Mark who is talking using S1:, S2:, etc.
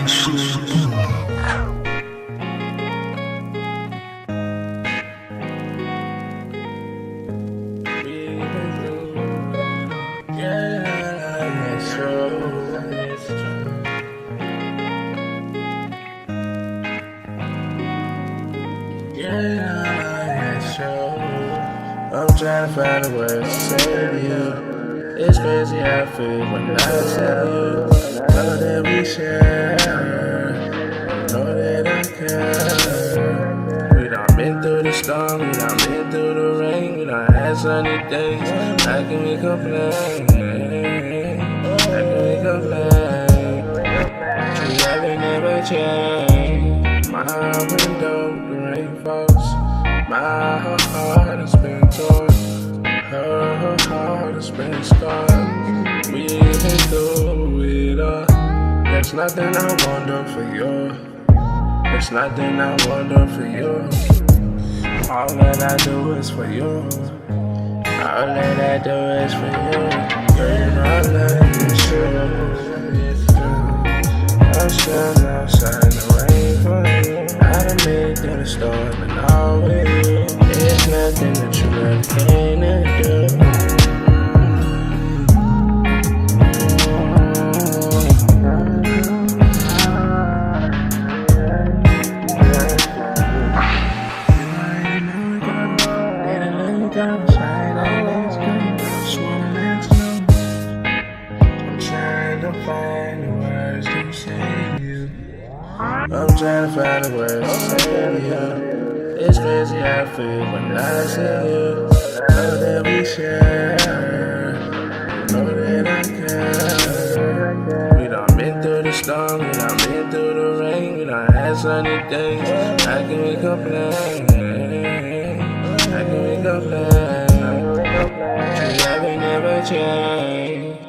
S1: I'm trying to find the words to say to you. It's crazy how I feel when I tell you. Know that we share, know that I care. We done been through the storm, we done been through the rain. We done had sunny days, how can we complain? How can we complain? We never change. My window, the rain falls. My heart has been torn, her heart has been scarred. We've been through it all. There's nothing I want done for you. There's nothing I want done for you. All that I do is for you. All that I do is for you. Girl, you know I love you, it's true. I'm still outside in the rain for you. I done made it through the storm and all with you. There's nothing that you really can't do. I'm trying to find the words to say to you. It's crazy how I feel when I see you. Know that we share, know that I care. We done been through the storm, we done been through the rain. We done had sunny days, how can we complain? How can we complain? We never change.